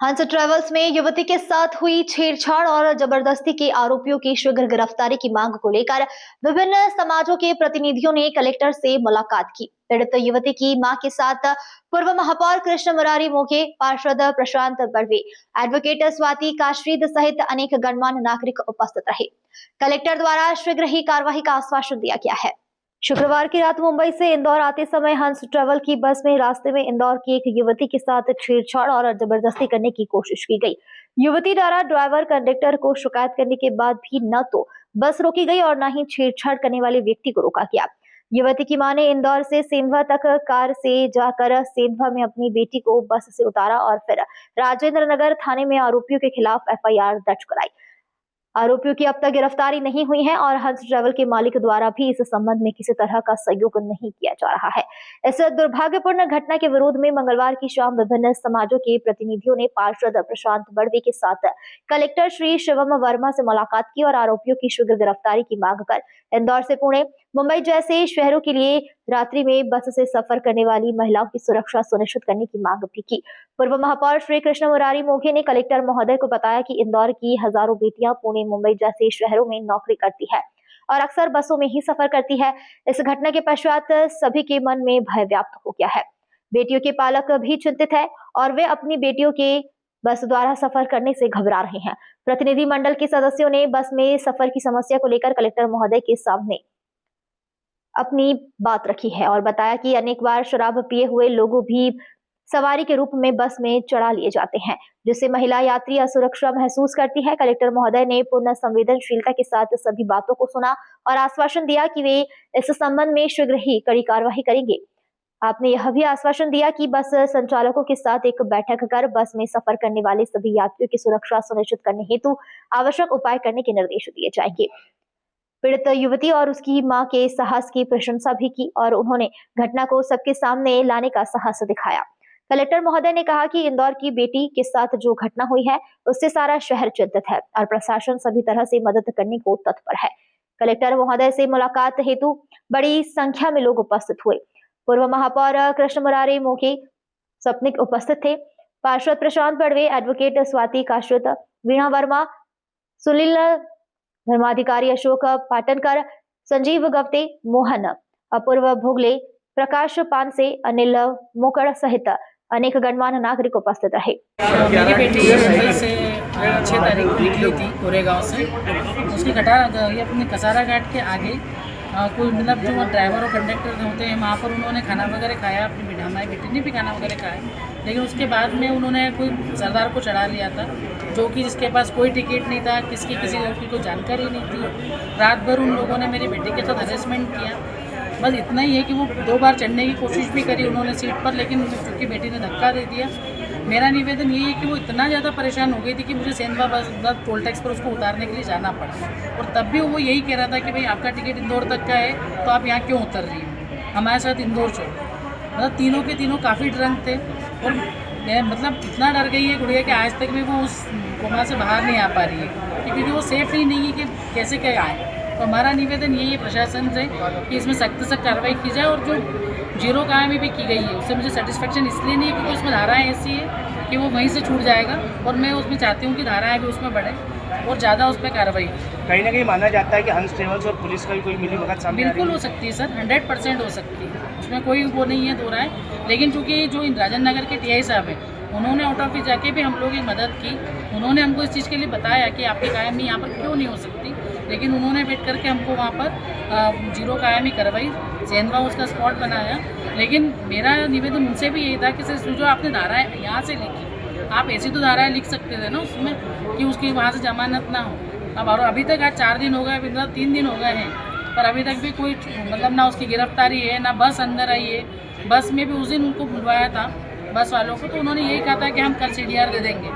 हंस ट्रेवल्स में युवती के साथ हुई छेड़छाड़ और जबरदस्ती के आरोपियों की शीघ्र गिरफ्तारी की मांग को लेकर विभिन्न समाजों के प्रतिनिधियों ने कलेक्टर से मुलाकात की। पीड़ित युवती की मां के साथ पूर्व महापौर कृष्ण मुरारी मोघे, पार्षद प्रशांत बड़वे, एडवोकेट स्वाति काश्रीद सहित अनेक गणमान्य नागरिक उपस्थित रहे। कलेक्टर द्वारा शीघ्र ही कार्रवाई का आश्वासन दिया गया है। शुक्रवार की रात मुंबई से इंदौर आते समय हंस ट्रेवल की बस में रास्ते में इंदौर की एक युवती के साथ छेड़छाड़ और जबरदस्ती करने की कोशिश की गई। युवती द्वारा ड्राइवर कंडक्टर को शिकायत करने के बाद भी न तो बस रोकी गई और न ही छेड़छाड़ करने वाले व्यक्ति को रोका गया। युवती की मां ने इंदौर से सेंधवा तक कार से जाकर सेंधवा में अपनी बेटी को बस से उतारा और फिर राजेंद्र नगर थाने में आरोपियों के खिलाफ एफआईआर दर्ज कराई। आरोपियों की अब तक गिरफ्तारी नहीं हुई है और हंस ट्रेवल के मालिक द्वारा भी इस संबंध में किसी तरह का सहयोग नहीं किया जा रहा है। इस दुर्भाग्यपूर्ण घटना के विरोध में मंगलवार की शाम विभिन्न समाजों के प्रतिनिधियों ने पार्षद प्रशांत बड़वे के साथ कलेक्टर श्री शिवम वर्मा से मुलाकात की और आरोपियों की शीघ्र गिरफ्तारी की मांग कर इंदौर से पुणे, मुंबई जैसे शहरों के लिए रात्रि में बस से सफर करने वाली महिलाओं की सुरक्षा सुनिश्चित करने की मांग भी की। पूर्व महापौर श्री कृष्ण मुरारी मोघे ने कलेक्टर महोदय को बताया कि इंदौर की हजारों बेटियां पुणे, मुंबई जैसे शहरों में नौकरी करती है और अक्सर बसों में ही सफर करती है। इस घटना के पश्चात सभी के मन में भय व्याप्त हो गया है। बेटियों के पालक भी चिंतित है और वे अपनी बेटियों के बस द्वारा सफर करने से घबरा रहे हैं। प्रतिनिधि मंडल के सदस्यों ने बस में सफर की समस्या को लेकर कलेक्टर महोदय के सामने अपनी बात रखी है और बताया कि अनेक बार शराब पिए हुए लोगों भी सवारी के रूप में बस में चढ़ा लिए जाते हैं, जिससे महिला यात्री असुरक्षा महसूस करती है। कलेक्टर महोदय ने पूर्ण संवेदनशीलता के साथ सभी बातों को सुना और आश्वासन दिया कि वे इस संबंध में शीघ्र ही कड़ी कार्रवाई करेंगे। आपने यह भी आश्वासन दिया कि बस संचालकों के साथ एक बैठक कर बस में सफर करने वाले सभी यात्रियों की सुरक्षा सुनिश्चित करने हेतु आवश्यक उपाय करने के निर्देश दिए जाएंगे। पीड़ित युवती और उसकी मां के साहस की प्रशंसा भी की और उन्होंने घटना को सबके सामने लाने का साहस दिखाया। कलेक्टर महोदय ने कहा कि इंदौर की बेटी के साथ जो घटना हुई है उससे सारा शहर चिंतित है और प्रशासन सभी तरह से मदद करने को तत्पर है। कलेक्टर महोदय से मुलाकात हेतु बड़ी संख्या में लोग उपस्थित हुए। पूर्व महापौर कृष्ण मुरारी मोघे सपनिक उपस्थित थे। पार्षद प्रशांत बड़वे, एडवोकेट स्वाति काश्रीद, वीणा वर्मा, सुनील धर्माधिकारी अशोक पाटनकर, संजीव गवते, मोहन, अपूर्व भोगले, प्रकाश पानसे, अनिल मोकड़ सहित अनेक गणमान्य नागरिक उपस्थित रहे। मेरी बेटी मुंबई से 6 तारीख को निकली थी कोरेगांव से। उसकी ये अपने कसारा घाट के आगे कोई मतलब जो ड्राइवर और कंडक्टर होते हैं वहाँ पर उन्होंने खाना वगैरह खाया। हमारी बेटी ने भी खाना वगैरह खाया, लेकिन उसके बाद में उन्होंने कोई सरदार को चढ़ा लिया था, जो कि जिसके पास कोई टिकट नहीं था, किसी और की कोई जानकारी नहीं थी। रात भर उन लोगों ने मेरी बेटी के साथ हरेसमेंट किया। बस इतना ही है कि वो 2 बार चढ़ने की कोशिश भी करी उन्होंने सीट पर, लेकिन क्योंकि बेटी ने धक्का दे दिया। मेरा निवेदन ये है कि वो इतना ज़्यादा परेशान हो गई थी कि मुझे सेंधवा बस टोल टैक्स पर उसको उतारने के लिए जाना पड़ा, और तब भी वो यही कह रहा था कि भाई आपका टिकट इंदौर तक का है तो आप यहाँ क्यों उतर रही हो, हमारे साथ इंदौर चलो। मतलब तीनों के तीनों काफ़ी ड्रंक थे और मैं मतलब इतना डर गई है गुड़िया कि आज तक भी वो उस कोमा से बाहर नहीं आ पा रही है, क्योंकि वो सेफ ही नहीं है कि कैसे क्या आए। तो हमारा निवेदन यही है प्रशासन से कि इसमें सख्त से कार्रवाई की जाए, और जो जीरो कायमी भी की गई है उससे मुझे सेटिस्फेक्शन इसलिए नहीं है क्योंकि उसमें धाराएं ऐसी है कि वो वहीं से छूट जाएगा, और मैं उसमें चाहती हूँ कि धाराएं भी उसमें बढ़े और ज़्यादा उस पर कार्रवाई हो। कहीं ना कहीं माना जाता है कि हंस ट्रेवल्स और पुलिस का भी कोई मिलीभगत सामने बिल्कुल हो सकती है सर, 100% हो सकती है, उसमें कोई वो नहीं है दो राय। लेकिन चूँकि जो राजन नगर के टीआई साहब हैं उन्होंने आउट ऑफिस जाके भी हम लोगों की मदद की। उन्होंने हमको इस चीज़ के लिए बताया कि आपकी कायमी यहाँ पर क्यों नहीं हो सकती, लेकिन उन्होंने वेट करके हमको वहाँ पर जीरो कायमी करवाई, सेंधवा उसका स्पॉट बनाया। लेकिन मेरा निवेदन उनसे भी यही था कि सर जो आपने धाराएं यहाँ से लिखी, आप ऐसी तो धाराएं लिख सकते थे ना उसमें कि उसकी वहाँ से जमानत ना हो। अब और अभी तक आज 4 दिन हो गए, मतलब 3 दिन हो गए हैं, पर अभी तक भी कोई मतलब ना उसकी गिरफ्तारी है ना बस अंदर आई है। बस में भी उस दिन उनको बुलवाया था बस वालों को, तो उन्होंने यही कहा था कि हम कल CDR दे देंगे।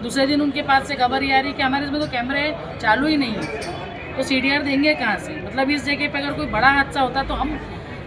दूसरे दिन उनके पास से खबर ये आ रही कि हमारे इसमें तो कैमरे चालू ही नहीं है, तो CDR देंगे कहाँ से। मतलब इस जगह पे अगर कोई बड़ा हादसा होता तो हम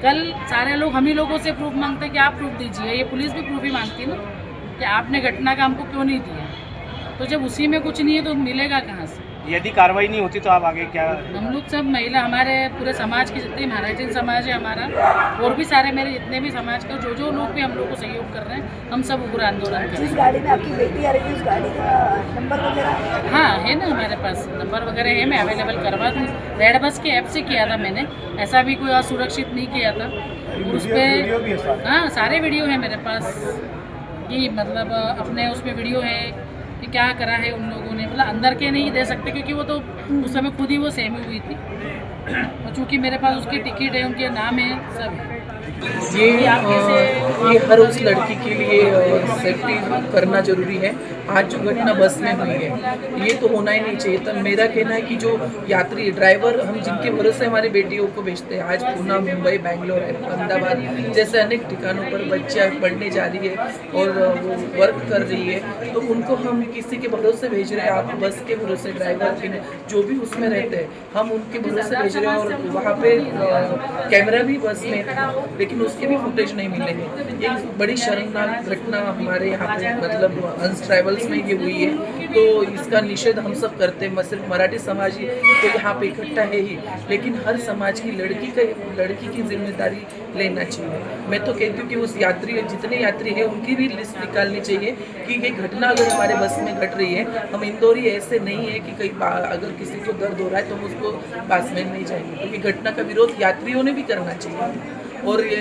कल सारे लोग हम ही लोगों से प्रूफ मांगते कि आप प्रूफ दीजिए, ये पुलिस भी प्रूफ ही मांगती ना कि आपने घटना का हमको क्यों नहीं दिया। तो जब उसी में कुछ नहीं है तो मिलेगा कहाँ से। यदि कार्रवाई नहीं होती तो आप आगे क्या? हम लोग सब महिला, हमारे पूरे समाज की जितनी महाराजन समाज है हमारा, और भी सारे मेरे जितने भी समाज का जो लोग भी हम लोग को सहयोग कर रहे हैं, हम सब उग्र आंदोलन जिस करेंगे। गाड़ी में आपकी बेटी आ रही थी उस गाड़ी का नंबर वगैरह? हाँ है ना, हमारे पास नंबर वगैरह है, मैं अवेलेबल करवा दूँ। रेड बस के ऐप से किया था मैंने, ऐसा भी कोई असुरक्षित नहीं किया था। उस पर हाँ सारे वीडियो है मेरे पास कि मतलब अपने उसमें वीडियो है कि क्या करा है उन लोगों ने, मतलब अंदर के नहीं दे सकते क्योंकि वो तो उस समय खुद ही वो सहमी हुई थी, और चूँकि मेरे पास उसकी टिकट है, उनके नाम है, सब है। ये हर उस लड़की के लिए सेफ्टी करना जरूरी है। आज जो घटना बस में हुई है ये तो होना ही नहीं चाहिए था। मेरा कहना है कि जो यात्री ड्राइवर हम जिनके भरोसे हमारे बेटियों को भेजते हैं, आज पूना, मुंबई, बेंगलोर, अहमदाबाद जैसे अनेक ठिकानों पर बच्चियाँ पढ़ने जा रही है और वो वर्क कर रही है, तो उनको हम किसी के भरोसे भेज रहे हैं। आप बस के भरोसे, ड्राइवर के जो भी उसमें रहते हैं, हम उनके भरोसे भेज रहे हैं, और वहाँ पे कैमरा भी बस में था लेकिन उसके भी फुटेज नहीं मिले हैं। ये बड़ी शर्मनाक घटना हमारे यहाँ पे मतलब हंस ट्रैवल्स में ये हुई है, तो इसका निषेध हम सब करते हैं। सिर्फ मराठी समाज ही तो यहाँ पे इकट्ठा है ही, लेकिन हर समाज की लड़की की जिम्मेदारी लेना चाहिए। मैं तो कहती हूँ कि उस यात्री, जितने यात्री हैं उनकी भी लिस्ट निकालनी चाहिए कि ये घटना अगर हमारे बस में घट रही है, हम इंदौरी ऐसे नहीं है कि कहीं अगर किसी को दर्द हो रहा है तो हम उसको पास में नहीं जाएंगे, क्योंकि घटना का विरोध यात्रियों ने भी करना चाहिए। और ये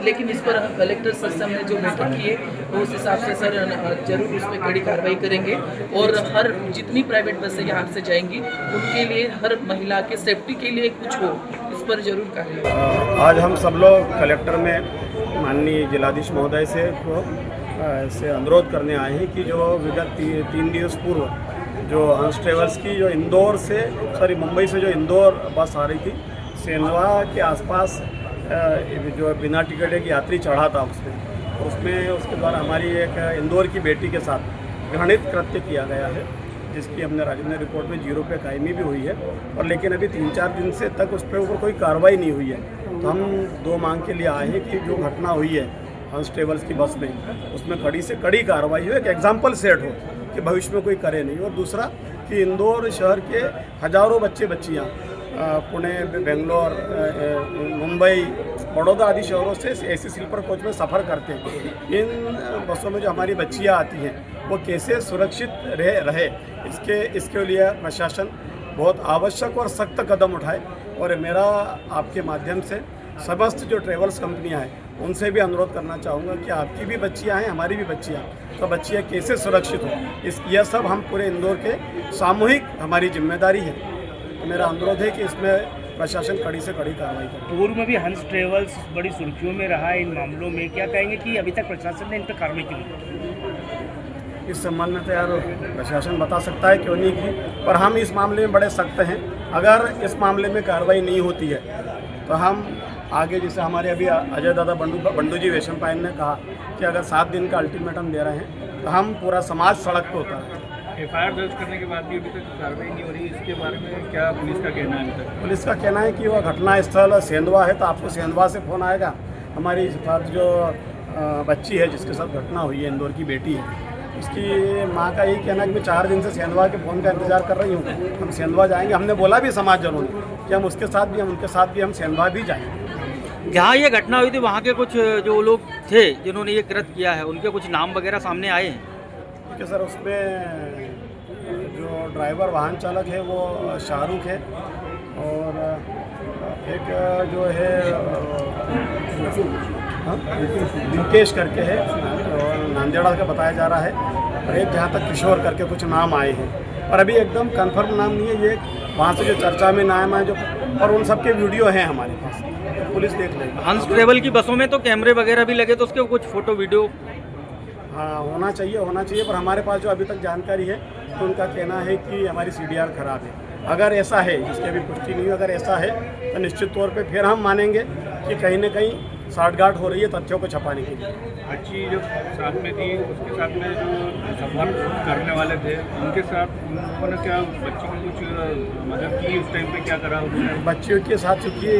लेकिन इस पर कलेक्टर सर से हमने जो बैठक की है उस हिसाब से सर जरूर उस पर कड़ी कार्रवाई करेंगे, और हर जितनी प्राइवेट बसें यहाँ से जाएंगी उनके लिए, हर महिला के सेफ्टी के लिए कुछ हो, इस पर जरूर कार्रवाई। आज हम सब लोग कलेक्टर में माननीय जिलाधीश महोदय से अनुरोध करने आए हैं कि जो विगत 3 दिवस पूर्व जो हंस ट्रेवल्स की जो मुंबई से जो इंदौर बस आ रही थी, सेंधवा के आसपास जो बिना टिकट एक यात्री चढ़ा था उसमें उसके द्वारा हमारी एक इंदौर की बेटी के साथ घृणित कृत्य किया गया है, जिसकी हमने राजधानी रिपोर्ट में 0 पे कायमी भी हुई है, और लेकिन अभी 3-4 दिन से तक उस पर ऊपर कोई कार्रवाई नहीं हुई है। तो हम 2 मांग के लिए आए हैं कि जो घटना हुई है हंस ट्रेवल्स की बस में, उसमें कड़ी से कड़ी कार्रवाई हो, एक एग्जाम्पल सेट हो कि भविष्य में कोई करे नहीं। और दूसरा कि इंदौर शहर के हज़ारों बच्चियाँ पुणे, बेंगलोर, मुंबई, बड़ौदा आदि शहरों से ऐसी स्लीपर कोच में सफ़र करते हैं। इन बसों में जो हमारी बच्चियाँ आती हैं वो कैसे सुरक्षित रहे इसके लिए प्रशासन बहुत आवश्यक और सख्त कदम उठाए। और मेरा आपके माध्यम से समस्त जो ट्रेवल्स कंपनियां हैं उनसे भी अनुरोध करना चाहूँगा कि आपकी भी बच्चियां हैं, हमारी भी बच्चियां, तो बच्चियां कैसे सुरक्षित हो, यह सब हम पूरे इंदौर के सामूहिक हमारी जिम्मेदारी है। तो मेरा अनुरोध है कि इसमें प्रशासन कड़ी से कड़ी कार्रवाई करे। पूर्व में भी हंस ट्रेवल्स बड़ी सुर्खियों में रहा है इन मामलों में, क्या कहेंगे कि अभी तक प्रशासन ने इन पर कार्रवाई क्यों की? इस संबंध में तो यार प्रशासन बता सकता है क्यों नहीं की, पर हम इस मामले में बड़े सख्त हैं। अगर इस मामले में कार्रवाई नहीं होती है तो हम आगे, जैसे हमारे अभी अजय दादा बंडू जी वैशंपायन ने कहा कि अगर 7 दिन का अल्टीमेटम दे रहे हैं तो हम पूरा समाज सड़क पर उतर है। FIR दर्ज करने के बाद भी अभी तक कार्रवाई नहीं हो रही, इसके बारे में क्या पुलिस का कहना है? अभी तक पुलिस का कहना है कि वह घटना स्थल सेंधवा है, तो आपको सेंधवा से फ़ोन आएगा। हमारी साथ जो बच्ची है जिसके साथ घटना हुई है, इंदौर की बेटी है, उसकी माँ का यही कहना है कि मैं 4 दिन से सेंधवा के फ़ोन का इंतज़ार कर रही हूँ, हम सेंधवा जाएंगे। हमने बोला भी समाजजनों ने कि हम उनके साथ भी हम सेंधवा भी जाएंगे। जहाँ ये घटना हुई थी वहाँ के कुछ जो लोग थे जिन्होंने ये कृत्य किया है, उनके कुछ नाम वगैरह सामने आए हैं? कि सर उसमें जो ड्राइवर वाहन चालक है वो शाहरुख है, और एक जो है मुकेश करके है, और नांदेड़ा का बताया जा रहा है, और एक जहाँ तक किशोर करके कुछ नाम आए हैं, पर अभी एकदम कंफर्म नाम नहीं है। ये वहाँ से जो चर्चा में नाम आए जो, और उन सब के वीडियो हैं हमारे पास, तो पुलिस देख लेगी। हंस ट्रेवल की बसों में तो कैमरे वगैरह भी लगे, तो उसके कुछ फोटो वीडियो? हाँ होना चाहिए, पर हमारे पास जो अभी तक जानकारी है तो उनका कहना है कि हमारी CDR खराब है। अगर ऐसा है, जिसकी अभी पुष्टि नहीं, अगर ऐसा है तो निश्चित तौर पे फिर हम मानेंगे कि कहीं ना कहीं साठगांठ हो रही है तथ्यों को छपाने के लिए। बच्ची जो साथ में थी उसके साथ में जो संपर्क करने वाले थे उनके साथ उन्होंने क्या बच्ची की कुछ मदद की? उस टाइम पे क्या करा उन्होंने? बच्चियों के साथ चूँकि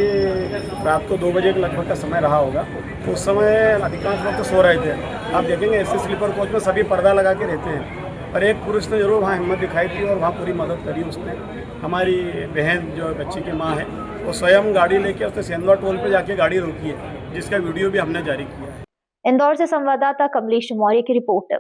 रात को 2 बजे के लगभग का समय रहा होगा, तो उस समय अधिकांश लोग तो सो रहे थे। आप देखेंगे ऐसे स्लीपर कोच में सभी पर्दा लगा के रहते हैं, पर एक पुरुष ने जरूर वहाँ हिम्मत दिखाई थी और वहाँ पूरी मदद करी उसने। हमारी बहन जो बच्ची की माँ है वो स्वयं गाड़ी लेके उसने सेंधवा टोल पे जाके गाड़ी रोकी है, जिसका वीडियो भी हमने जारी किया है। इंदौर से संवाददाता कमलेश मौर्य की रिपोर्ट।